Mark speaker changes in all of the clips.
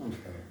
Speaker 1: Namaskaram.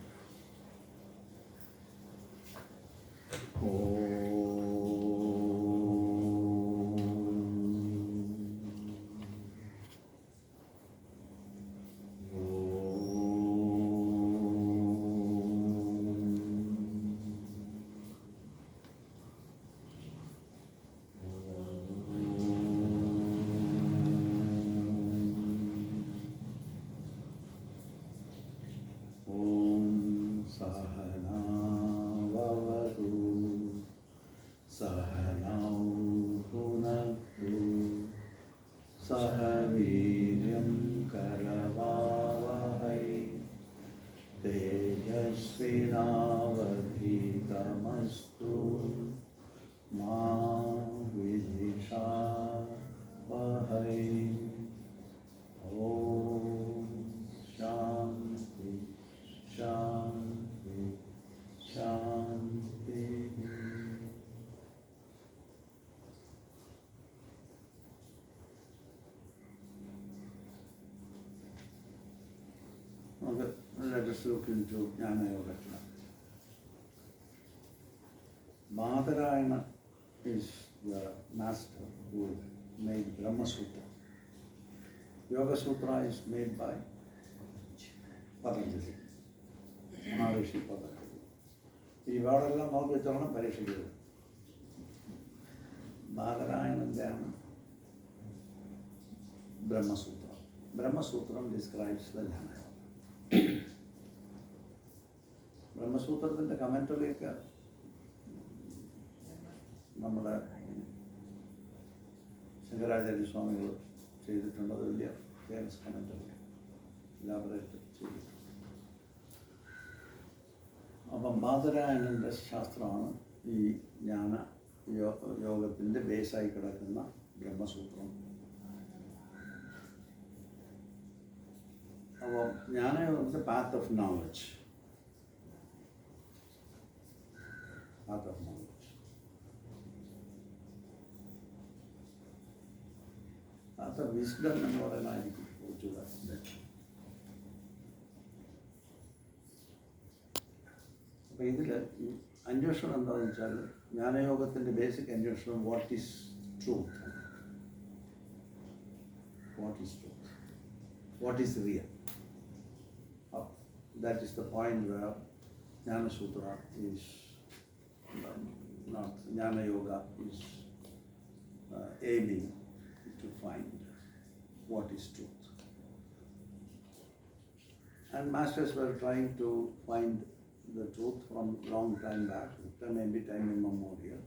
Speaker 1: Okay, let us look into Jnana Yoga. Badarayana is the master who made Brahmasuthra. Yoga Sutra is made by Patanjali, Maharishi Patanjali. This Vairagya Moksha Parishikadu. Badarayana then Brahmasutra. Brahmasutra describes the Jnana Yoga. ബ്രഹ്മസൂത്രത്തിൻ്റെ കമൻറ്ററിയൊക്കെ നമ്മുടെ ശങ്കരാചാര്യ സ്വാമികൾ ചെയ്തിട്ടുണ്ട്. അത് വലിയ famous commentary elaborate ചെയ്തിട്ടുണ്ട്. അപ്പം ബാദരായണൻ്റെ ശാസ്ത്രമാണ് ഈ ജ്ഞാന യോഗത്തിൻ്റെ ബേസായി കിടക്കുന്ന ബ്രഹ്മസൂത്രം. അപ്പോൾ Jnanayoga the path of knowledge. Path of knowledge. Path of wisdom എന്ന് പറയുന്നതായിരിക്കും കുറച്ചുകൂടെ ബെറ്റർ. അപ്പോൾ ഇതിൽ അന്വേഷണം എന്താണെന്ന് വെച്ചാൽ ജ്ഞാനയോഗത്തിൻ്റെ ബേസിക് അന്വേഷണം what is truth, what is truth, what is real. That is the point where Jnana Sutra is not Jnana Yoga is aiming to find what is truth. And masters were trying to find the truth from long time back, maybe time immemorial.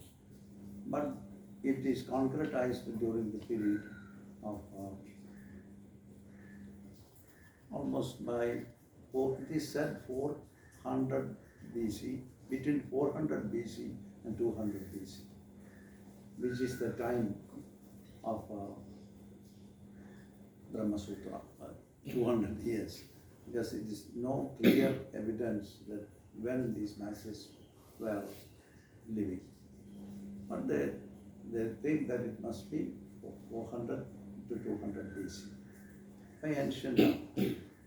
Speaker 1: But it is concretized during the period of almost by, it is said 400 BC, between 400 BC and 200 BC, which is the time of Brahmasutra, 200 years, because it is no clear evidence that when these masters were living. But they think that it must be 400 to 200 BC. By ancient,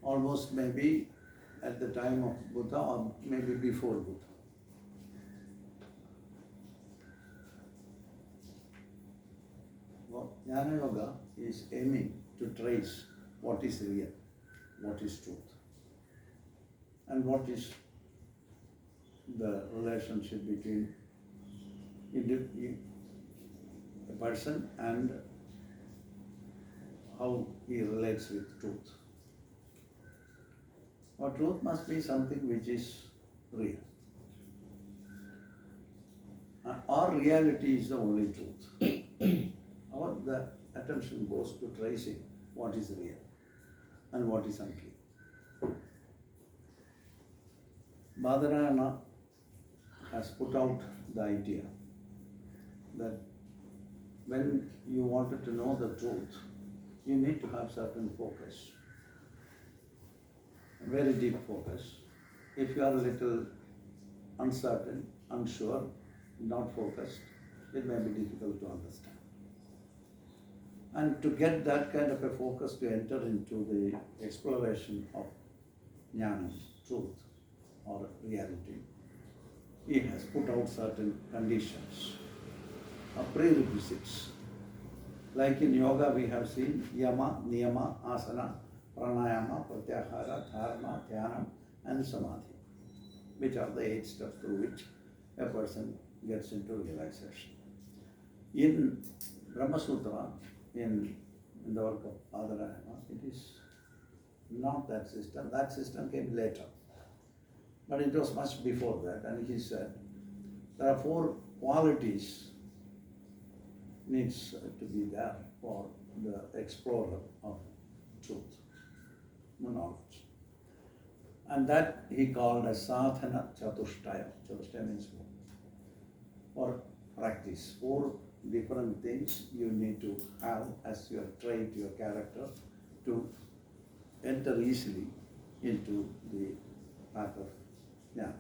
Speaker 1: almost maybe at the time of Buddha or maybe before Buddha. Well, Jnana Yoga is aiming to trace what is real, what is truth, and what is the relationship between a person and how he relates with truth. Or truth must be something which is real. Our reality is the only truth. Our the attention goes to tracing what is real and what is unclear. Badarayana has put out the idea that when you wanted to know the truth, you need to have certain focus. Very deep focus. If you are a little uncertain, unsure, not focused, it may be difficult to understand. And to get that kind of a focus to enter into the exploration of Jnana, truth, or reality, he has put out certain conditions, prerequisites. Like in yoga, we have seen yama, niyama, asana, pranayama, pratyahara, dharana, dhyanam, and samadhi, which are the 8 steps through which a person gets into realization. In Brahmasuthra, in the work of Badarayana, it is not that system. That system came later. But it was much before that, and he said there are 4 qualities needs to be there for the explorer of truth, knowledge. And that he called as sadhana chatushtaya. Chatushtaya means for practice. 4 different things you need to have as your trait, your character, to enter easily into the path of Jnana.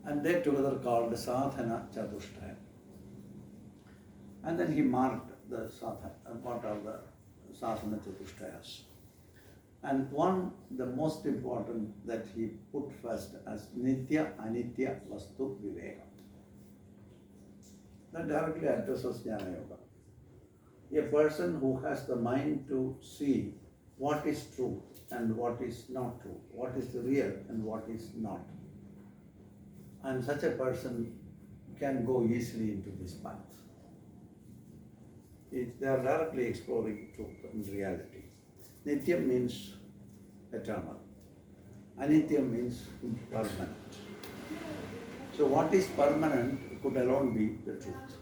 Speaker 1: And they together called sadhana chatushtaya. And then he marked the sadhana, what are the sadhana chatushtayas. And one, the most important that he put first as nitya, anitya, vastu, viveka. That directly addresses Jnana Yoga. A person who has the mind to see what is true and what is not true, what is real and what is not. And such a person can go easily into this path. They are directly exploring truth and reality. Nitya means eternal. Anitya means permanent. So what is permanent could alone be the truth.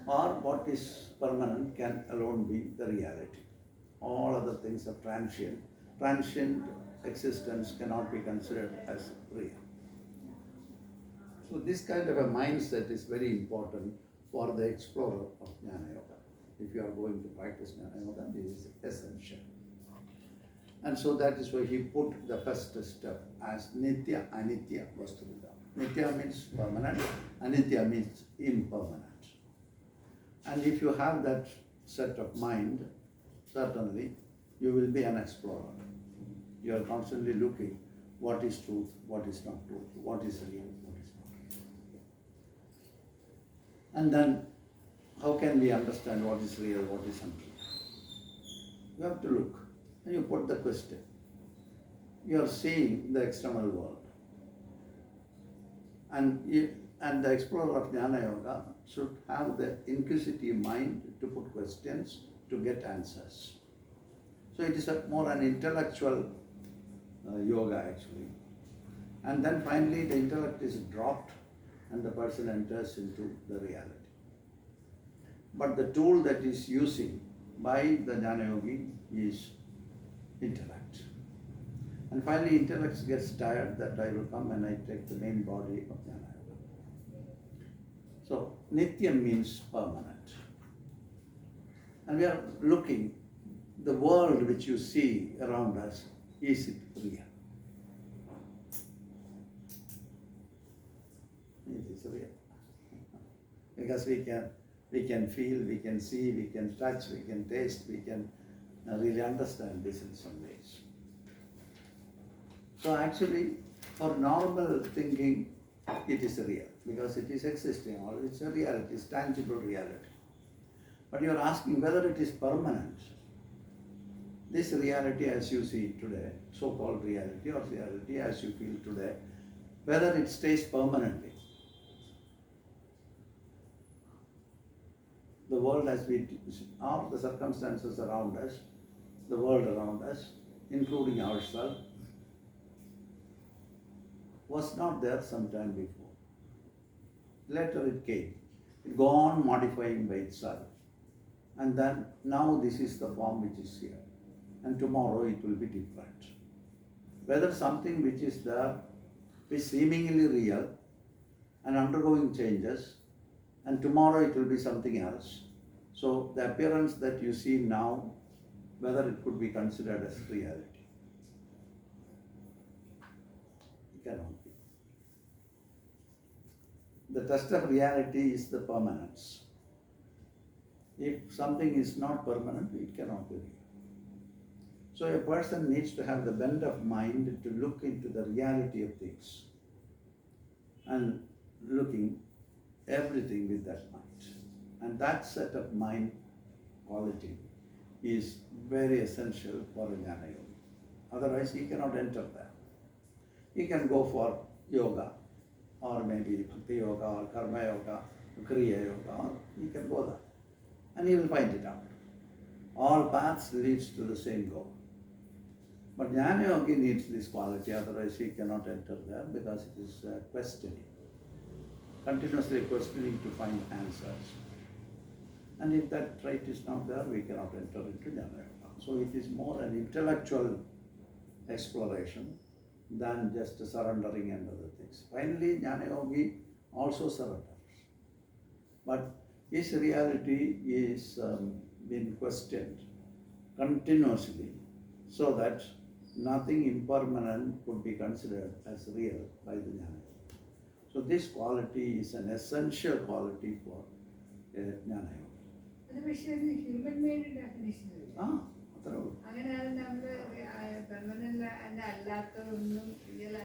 Speaker 1: Or what is permanent can alone be the reality. All other things are transient. Transient existence cannot be considered as real. So this kind of a mindset is very important for the explorer of Jnana Yoga. If you are going to practice Jnana Yoga, this is essential. And so that is why he put the first step as Nitya, Anitya, Vastuvida. Nitya means permanent, Anitya means impermanent. And if you have that set of mind, certainly you will be an explorer. You are constantly looking what is truth, what is not truth, what is real, what is not. And then how can we understand what is real, what is unreal? You have to look and you put the question. You are seeing the external world. And the explorer of Jnana Yoga should have the inquisitive mind to put questions, to get answers. So it is more an intellectual yoga actually. And then finally the intellect is dropped and the person enters into the reality. But the tool that is using by the Jnana Yogi is intellect. And finally intellect gets tired that I will come and I take the main body of Jnana Yoga. So Nitya means permanent. And we are looking, the world which you see around us, is it real? It is real. Because we can feel, we can see, we can touch, we can taste, we can really understand this in some ways. So actually, for normal thinking, it is real because it is existing, or it's a reality, it's tangible reality. But you are asking whether it is permanent. This reality as you see today, so-called reality or reality as you feel today, whether it stays permanently. The world as we, all the circumstances around us, the world around us, including ourselves, was not there some time before. Later it came. It go on modifying by itself. And then now this is the form which is here. And tomorrow it will be different. Whether something which is there is seemingly real and undergoing changes, and tomorrow it will be something else. So the appearance that you see now, whether it could be considered as reality. It cannot be. The test of reality is the permanence. If something is not permanent, it cannot be real. So a person needs to have the bent of mind to look into the reality of things and looking everything with that mind. And that set of mind quality is very essential for a Jnana Yoga. Otherwise, he cannot enter there. He can go for yoga, or maybe Bhakti Yoga, or Karma Yoga, Kriya Yoga, or he can go there. And he will find it out. All paths leads to the same goal. But Jnana Yogi needs this quality, otherwise he cannot enter there because it is questioning. Continuously questioning to find answers. And if that trait is not there, we cannot enter into Jnana Yoga. So it is more an intellectual exploration than just surrendering and other things. Finally, Jnana Yogi also surrenders. But his reality is being questioned continuously so that nothing impermanent could be considered as real by the Jnana Yoga. So this quality is an essential quality for Jnana Yoga.
Speaker 2: Human made definition.
Speaker 1: അത്രേ ഉള്ളൂ.
Speaker 2: അങ്ങനെ നമ്മൾ permanent അല്ലാത്ത ഒന്നും